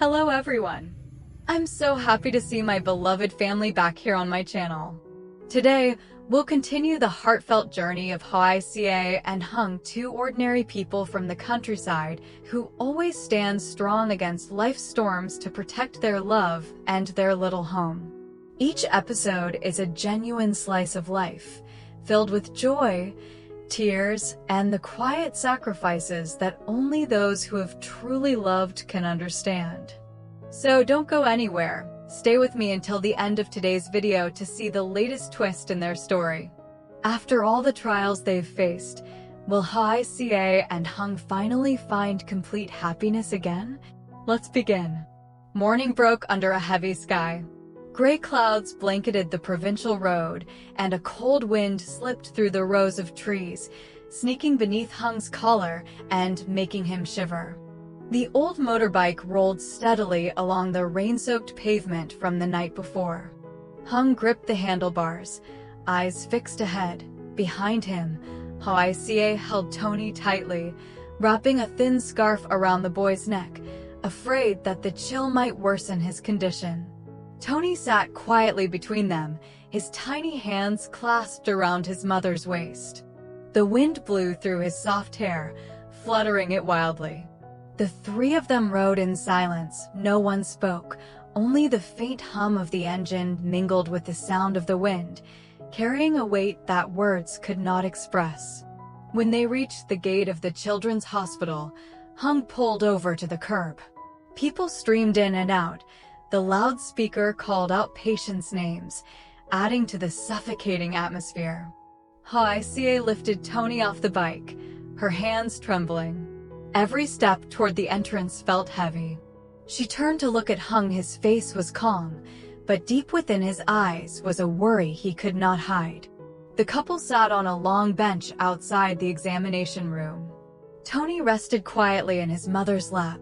Hello everyone! I'm so happy to see my beloved family back here on my channel. Today, we'll continue the heartfelt journey of Hoai Ca and Hùng, two ordinary people from the countryside who always stand strong against life's storms to protect their love and their little home. Each episode is a genuine slice of life, filled with joy, tears, and the quiet sacrifices that only those who have truly loved can understand. So don't go anywhere. Stay with me until the end of today's video to see the latest twist in their story. After all the trials they've faced, will Hoai Ca and Hùng finally find complete happiness again? Let's begin. Morning broke under a heavy sky. Gray clouds blanketed the provincial road, and a cold wind slipped through the rows of trees, sneaking beneath Hung's collar and making him shiver. The old motorbike rolled steadily along the rain-soaked pavement from the night before. Hùng gripped the handlebars, eyes fixed ahead. Behind him, Hoai Ca held Tony tightly, wrapping a thin scarf around the boy's neck, afraid that the chill might worsen his condition. Tony sat quietly between them, his tiny hands clasped around his mother's waist. The wind blew through his soft hair, fluttering it wildly. The three of them rode in silence. No one spoke, only the faint hum of the engine mingled with the sound of the wind, carrying a weight that words could not express. When they reached the gate of the children's hospital, Hùng pulled over to the curb. People streamed in and out. The loudspeaker called out patients' names, adding to the suffocating atmosphere. Hoai Ca lifted Tony off the bike, her hands trembling. Every step toward the entrance felt heavy. She turned to look at Hùng. His face was calm, but deep within his eyes was a worry he could not hide. The couple sat on a long bench outside the examination room. Tony rested quietly in his mother's lap,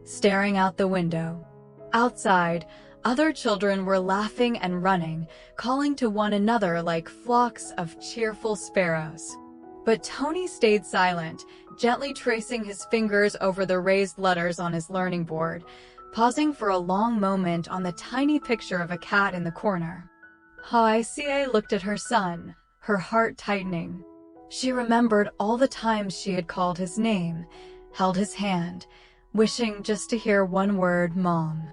staring out the window. Outside, other children were laughing and running, calling to one another like flocks of cheerful sparrows. But Tony stayed silent, gently tracing his fingers over the raised letters on his learning board, pausing for a long moment on the tiny picture of a cat in the corner. Hoai Ca looked at her son, her heart tightening. She remembered all the times she had called his name, held his hand, wishing just to hear one word, Mom.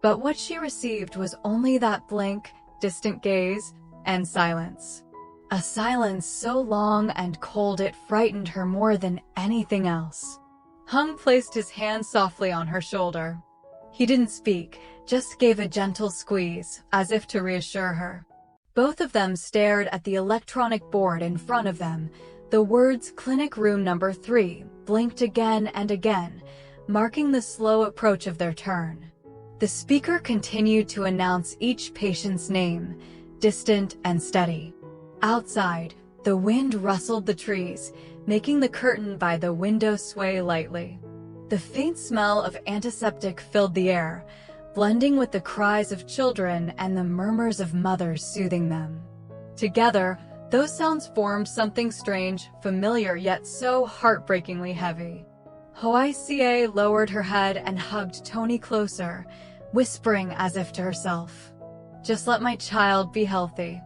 But what she received was only that blank, distant gaze and silence. A silence so long and cold it frightened her more than anything else. Hùng placed his hand softly on her shoulder. He didn't speak, just gave a gentle squeeze, as if to reassure her. Both of them stared at the electronic board in front of them. The words "Clinic Room Number 3" blinked again and again, marking the slow approach of their turn. The speaker continued to announce each patient's name, distant and steady. Outside, the wind rustled the trees, making the curtain by the window sway lightly. The faint smell of antiseptic filled the air, blending with the cries of children and the murmurs of mothers soothing them. Together, those sounds formed something strange, familiar yet so heartbreakingly heavy. Hoai Ca lowered her head and hugged Tony closer, whispering as if to herself, "Just let my child be healthy.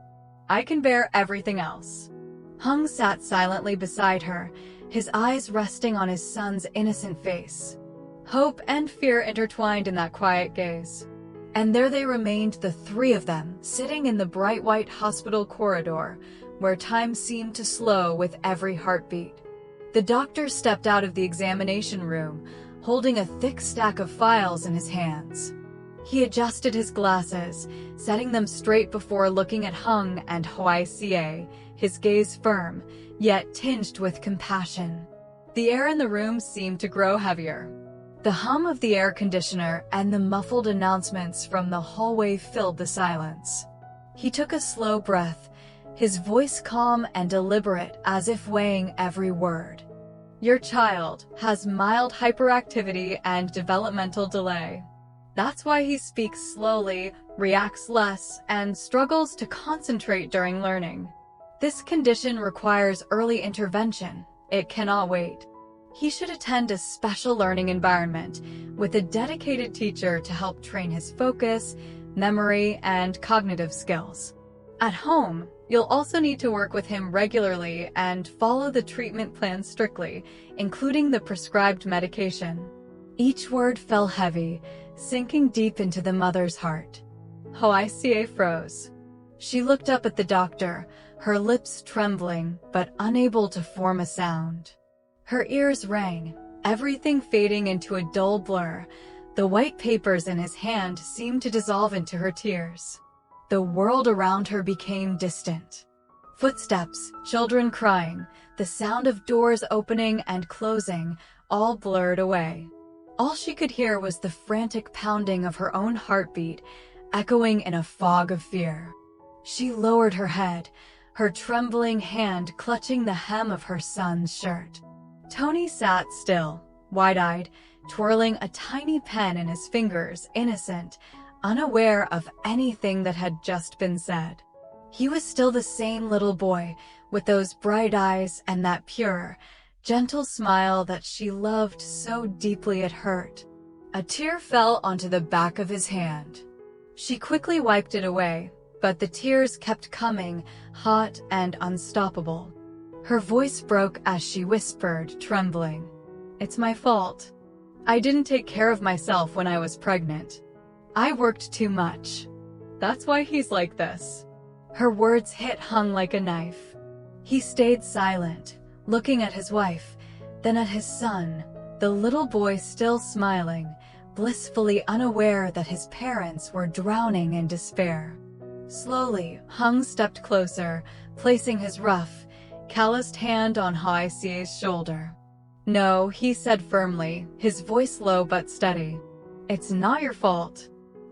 I can bear everything else." Hùng sat silently beside her, his eyes resting on his son's innocent face. Hope and fear intertwined in that quiet gaze. And there they remained, the three of them, sitting in the bright white hospital corridor, where time seemed to slow with every heartbeat. The doctor stepped out of the examination room, holding a thick stack of files in his hands. He adjusted his glasses, setting them straight before looking at Hùng and Hoai Ca, his gaze firm, yet tinged with compassion. The air in the room seemed to grow heavier. The hum of the air conditioner and the muffled announcements from the hallway filled the silence. He took a slow breath, his voice calm and deliberate, as if weighing every word. "Your child has mild hyperactivity and developmental delay. That's why he speaks slowly, reacts less, and struggles to concentrate during learning. This condition requires early intervention. It cannot wait." He should attend a special learning environment with a dedicated teacher to help train his focus, memory, and cognitive skills. At home, you'll also need to work with him regularly and follow the treatment plan strictly, including the prescribed medication. Each word fell heavy, sinking deep into the mother's heart. Hoai Ca froze. She looked up at the doctor, her lips trembling but unable to form a sound. Her ears rang, everything fading into a dull blur. The white papers in his hand seemed to dissolve into her tears. The world around her became distant. Footsteps, children crying, the sound of doors opening and closing, all blurred away. All she could hear was the frantic pounding of her own heartbeat, echoing in a fog of fear. She lowered her head, her trembling hand clutching the hem of her son's shirt. Tony sat still, wide-eyed, twirling a tiny pen in his fingers, innocent, unaware of anything that had just been said. He was still the same little boy, with those bright eyes and that pure, gentle smile that she loved so deeply it hurt. A tear fell onto the back of his hand. She quickly wiped it away, but the tears kept coming, hot and unstoppable. Her voice broke as she whispered, trembling, "It's my fault. I didn't take care of myself when I was pregnant. I worked too much. That's why he's like this." Her words hit Hung like a knife. He stayed silent, looking at his wife, then at his son, the little boy still smiling, blissfully unaware that his parents were drowning in despair. Slowly, Hung stepped closer, placing his rough, calloused hand on Hoai Ca's shoulder. "No," he said firmly, his voice low but steady. "It's not your fault.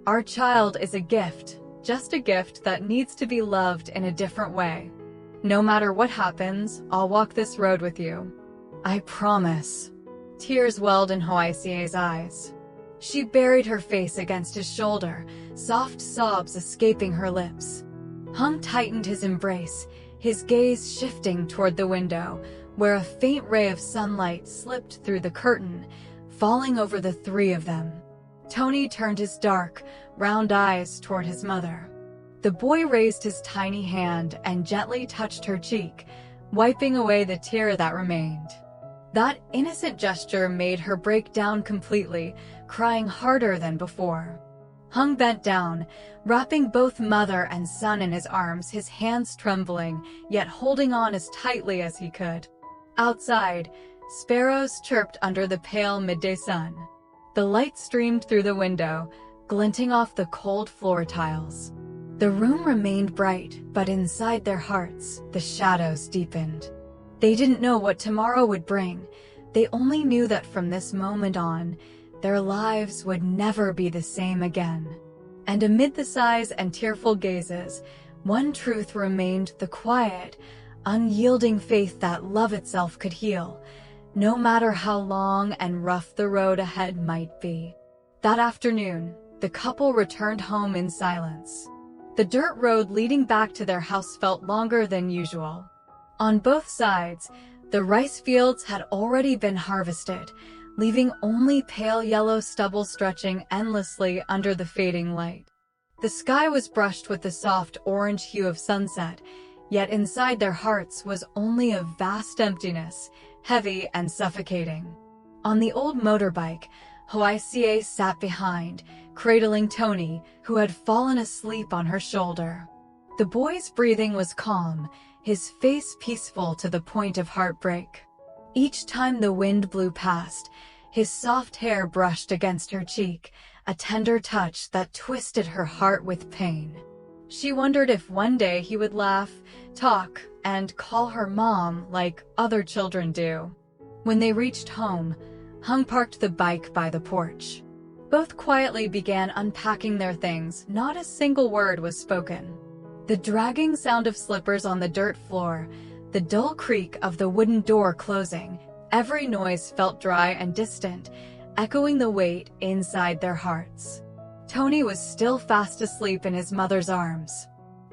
Our child is a gift, just a gift that needs to be loved in a different way. No matter what happens, I'll walk this road with you. I promise." Tears welled in Hoai Ca's eyes. She buried her face against his shoulder, soft sobs escaping her lips. Hung tightened his embrace, his gaze shifting toward the window, where a faint ray of sunlight slipped through the curtain, falling over the three of them. Tony turned his dark, round eyes toward his mother. The boy raised his tiny hand and gently touched her cheek, wiping away the tear that remained. That innocent gesture made her break down completely, crying harder than before. Hung bent down, wrapping both mother and son in his arms, his hands trembling, yet holding on as tightly as he could. Outside, sparrows chirped under the pale midday sun. The light streamed through the window, glinting off the cold floor tiles. The room remained bright, but inside their hearts, the shadows deepened. They didn't know what tomorrow would bring. They only knew that from this moment on, their lives would never be the same again. And amid the sighs and tearful gazes, one truth remained: the quiet, unyielding faith that love itself could heal, no matter how long and rough the road ahead might be. That afternoon, the couple returned home in silence. The dirt road leading back to their house felt longer than usual. On both sides, the rice fields had already been harvested, leaving only pale yellow stubble stretching endlessly under the fading light. The sky was brushed with the soft orange hue of sunset, yet inside their hearts was only a vast emptiness, heavy and suffocating. On the old motorbike, Hoai Ca sat behind, cradling Tony, who had fallen asleep on her shoulder. The boy's breathing was calm, his face peaceful to the point of heartbreak. Each time the wind blew past, his soft hair brushed against her cheek, a tender touch that twisted her heart with pain. She wondered if one day he would laugh, talk, and call her mom like other children do. When they reached home, Hung parked the bike by the porch. Both quietly began unpacking their things. Not a single word was spoken. The dragging sound of slippers on the dirt floor, the dull creak of the wooden door closing, every noise felt dry and distant, echoing the weight inside their hearts. Tony was still fast asleep in his mother's arms.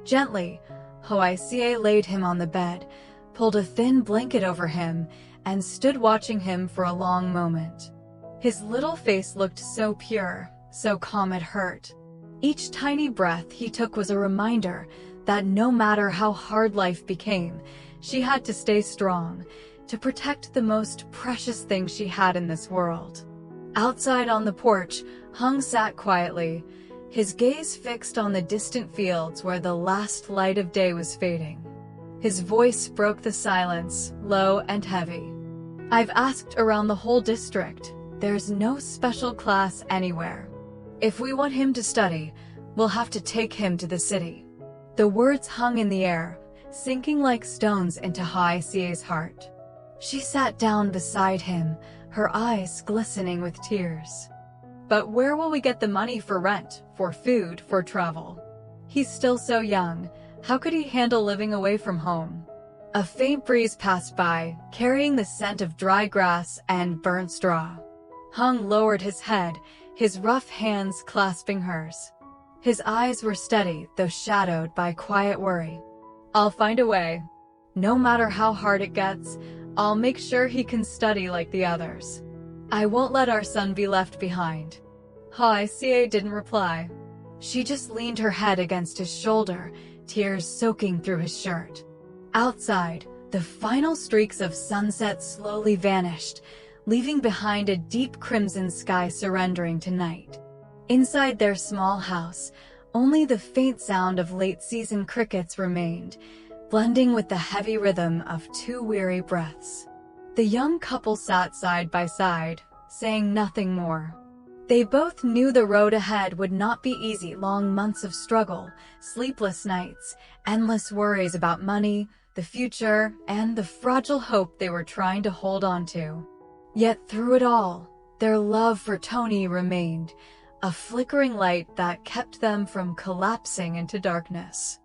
Gently, Hoai Ca laid him on the bed, pulled a thin blanket over him, and stood watching him for a long moment. His little face looked so pure, so calm it hurt. Each tiny breath he took was a reminder that no matter how hard life became, she had to stay strong, to protect the most precious thing she had in this world. Outside on the porch, Hùng sat quietly, his gaze fixed on the distant fields where the last light of day was fading. His voice broke the silence, low and heavy. "I've asked around the whole district. There's no special class anywhere. If we want him to study, we'll have to take him to the city." The words hung in the air, sinking like stones into Hoai Ca's heart. She sat down beside him, her eyes glistening with tears. "But where will we get the money for rent, for food, for travel? He's still so young. How could he handle living away from home?" A faint breeze passed by, carrying the scent of dry grass and burnt straw. Hùng lowered his head, his rough hands clasping hers. His eyes were steady, though shadowed by quiet worry. "I'll find a way. No matter how hard it gets, I'll make sure he can study like the others. I won't let our son be left behind." Hoai Ca didn't reply. She just leaned her head against his shoulder, tears soaking through his shirt. Outside, the final streaks of sunset slowly vanished, leaving behind a deep crimson sky surrendering to night. Inside their small house, only the faint sound of late-season crickets remained, blending with the heavy rhythm of 2 weary breaths. The young couple sat side by side, saying nothing more. They both knew the road ahead would not be easy. Long months of struggle, sleepless nights, endless worries about money, the future, and the fragile hope they were trying to hold on to. Yet through it all, their love for Tony remained, a flickering light that kept them from collapsing into darkness.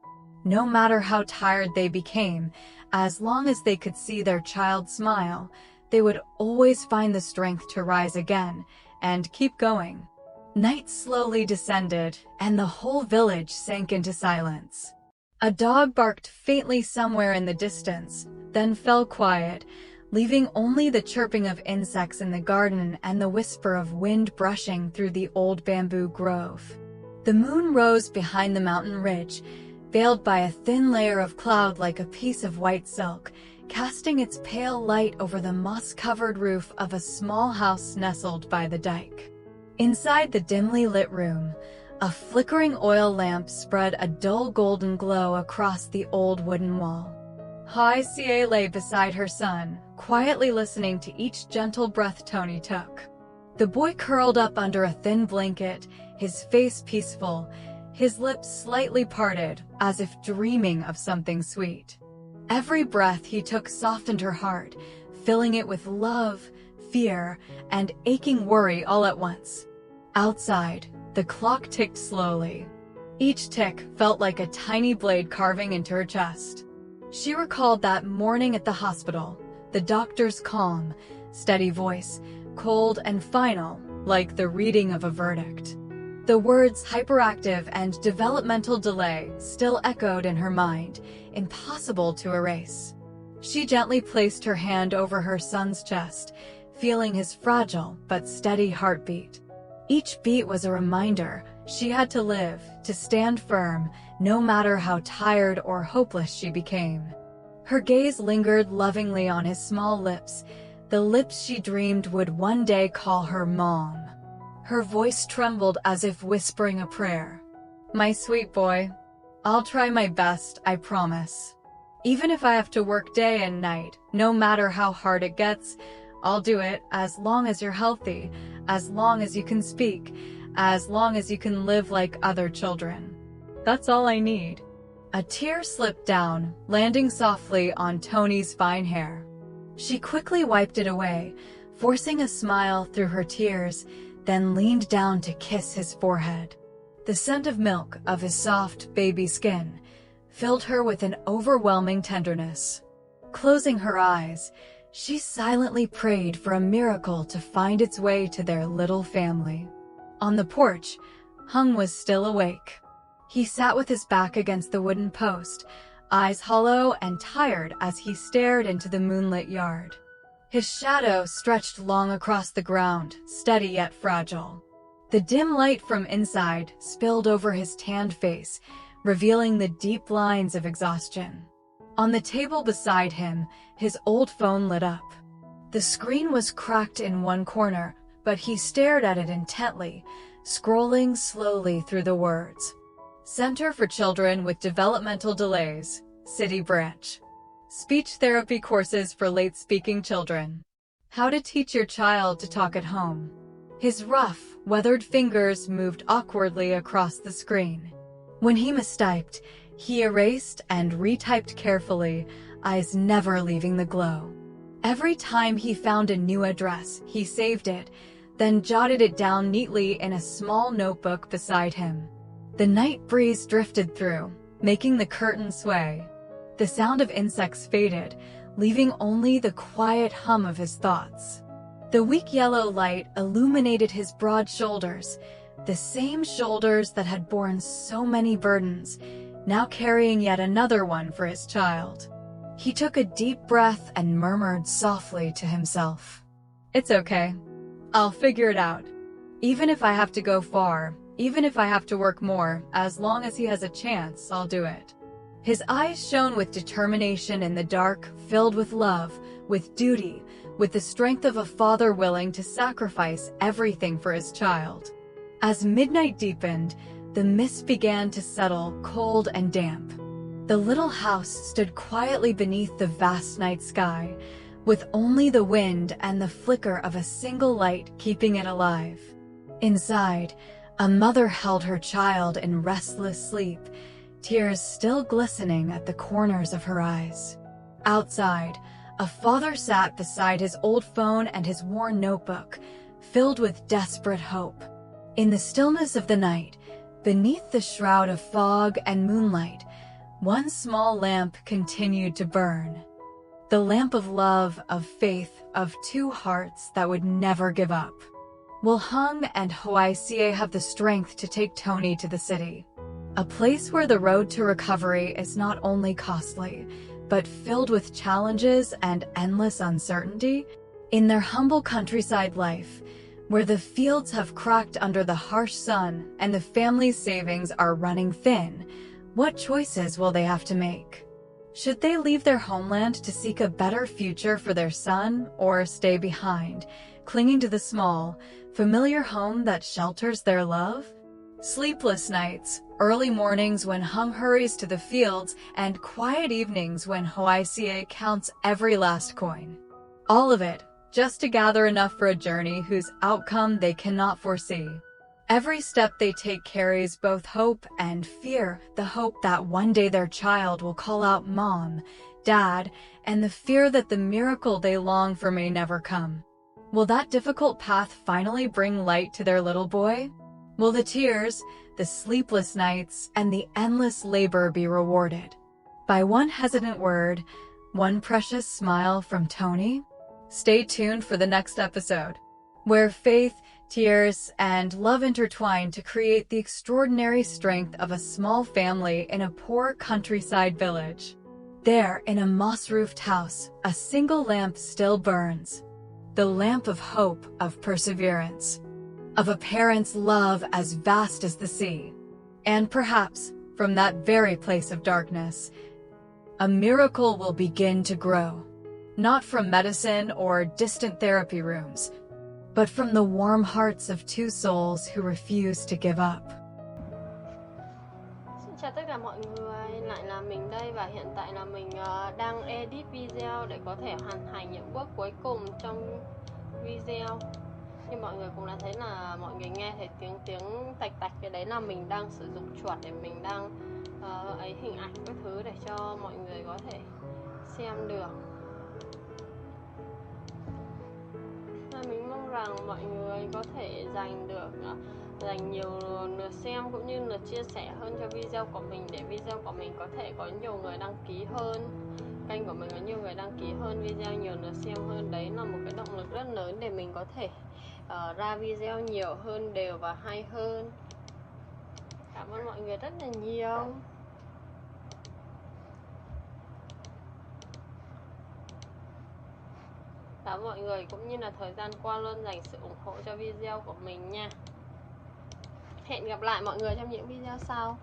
No matter how tired they became, as long as they could see their child smile, they would always find the strength to rise again and keep going. Night slowly descended, and the whole village sank into silence. A dog barked faintly somewhere in the distance, then fell quiet, leaving only the chirping of insects in the garden and the whisper of wind brushing through the old bamboo grove. The moon rose behind the mountain ridge, veiled by a thin layer of cloud like a piece of white silk, casting its pale light over the moss-covered roof of a small house nestled by the dike. Inside the dimly lit room, a flickering oil lamp spread a dull golden glow across the old wooden wall. Hoai Ca lay beside her son, quietly listening to each gentle breath Tony took. The boy curled up under a thin blanket, his face peaceful, his lips slightly parted, as if dreaming of something sweet. Every breath he took softened her heart, filling it with love, fear, and aching worry all at once. Outside, the clock ticked slowly. Each tick felt like a tiny blade carving into her chest. She recalled that morning at the hospital, the doctor's calm, steady voice, cold and final, like the reading of a verdict. The words hyperactive and developmental delay still echoed in her mind, impossible to erase. She gently placed her hand over her son's chest, feeling his fragile but steady heartbeat. Each beat was a reminder she had to live, to stand firm, no matter how tired or hopeless she became. Her gaze lingered lovingly on his small lips, the lips she dreamed would one day call her mom. Her voice trembled as if whispering a prayer. "My sweet boy, I'll try my best, I promise. Even if I have to work day and night, no matter how hard it gets, I'll do it as long as you're healthy, as long as you can speak, as long as you can live like other children. That's all I need." A tear slipped down, landing softly on Tony's fine hair. She quickly wiped it away, forcing a smile through her tears, then leaned down to kiss his forehead. The scent of milk, of his soft, baby skin, filled her with an overwhelming tenderness. Closing her eyes, she silently prayed for a miracle to find its way to their little family. On the porch, Hùng was still awake. He sat with his back against the wooden post, eyes hollow and tired as he stared into the moonlit yard. His shadow stretched long across the ground, steady yet fragile. The dim light from inside spilled over his tanned face, revealing the deep lines of exhaustion. On the table beside him, his old phone lit up. The screen was cracked in one corner, but he stared at it intently, scrolling slowly through the words. Center for Children with Developmental Delays, City Branch. Speech therapy courses for late-speaking children. How to teach your child to talk at home. His rough, weathered fingers moved awkwardly across the screen. When he mistyped, he erased and retyped carefully, eyes never leaving the glow. Every time he found a new address, he saved it, then jotted it down neatly in a small notebook beside him. The night breeze drifted through, making the curtain sway. The sound of insects faded, leaving only the quiet hum of his thoughts. The weak yellow light illuminated his broad shoulders, the same shoulders that had borne so many burdens, now carrying yet another one for his child. He took a deep breath and murmured softly to himself. It's okay. I'll figure it out. Even if I have to go far, even if I have to work more, as long as he has a chance, I'll do it. His eyes shone with determination in the dark, filled with love, with duty, with the strength of a father willing to sacrifice everything for his child. As midnight deepened, the mist began to settle, cold and damp. The little house stood quietly beneath the vast night sky, with only the wind and the flicker of a single light keeping it alive. Inside, a mother held her child in restless sleep, tears still glistening at the corners of her eyes. Outside, a father sat beside his old phone and his worn notebook, filled with desperate hope. In the stillness of the night, beneath the shroud of fog and moonlight, one small lamp continued to burn. The lamp of love, of faith, of two hearts that would never give up. Will Hùng and Hoài Ca have the strength to take Tony to the city? A place where the road to recovery is not only costly, but filled with challenges and endless uncertainty? In their humble countryside life, where the fields have cracked under the harsh sun and the family's savings are running thin, what choices will they have to make? Should they leave their homeland to seek a better future for their son, or stay behind, clinging to the small, familiar home that shelters their love? Sleepless nights, early mornings when Hùng hurries to the fields, and quiet evenings when Hoài Ca counts every last coin. All of it, just to gather enough for a journey whose outcome they cannot foresee. Every step they take carries both hope and fear, the hope that one day their child will call out Mom, Dad, and the fear that the miracle they long for may never come. Will that difficult path finally bring light to their little boy? Will the tears, the sleepless nights, and the endless labor be rewarded by one hesitant word, one precious smile from Tony? Stay tuned for the next episode, where faith, tears, and love intertwine to create the extraordinary strength of a small family in a poor countryside village. There, in a moss-roofed house, a single lamp still burns. The lamp of hope, of perseverance, of a parent's love as vast as the sea. And perhaps, from that very place of darkness, a miracle will begin to grow. Not from medicine or distant therapy rooms, but from the warm hearts of two souls who refuse to give up. Xin chào tất cả mọi người, lại là mình đây và hiện tại là mình đang edit video để có thể hoàn thành những bước cuối cùng trong video. Như mọi người cũng đã thấy là mọi người nghe thấy tiếng tạch tạch, cái đấy là mình đang sử dụng chuột để mình đang ấy hình ảnh các thứ để cho mọi người có thể xem được. Mình mong rằng mọi người có thể dành nhiều lượt xem cũng như lượt chia sẻ hơn cho video của mình, để video của mình có thể có nhiều người đăng ký hơn, kênh của mình có nhiều người đăng ký hơn, video nhiều lượt xem hơn. Đấy là một cái động lực rất lớn để mình có thể ra video nhiều hơn, đều và hay hơn. Cảm ơn mọi người rất là nhiều. và mọi người cũng như là thời gian qua luôn dành sự ủng hộ cho video của mình nha. Hẹn gặp lại mọi người trong những video sau.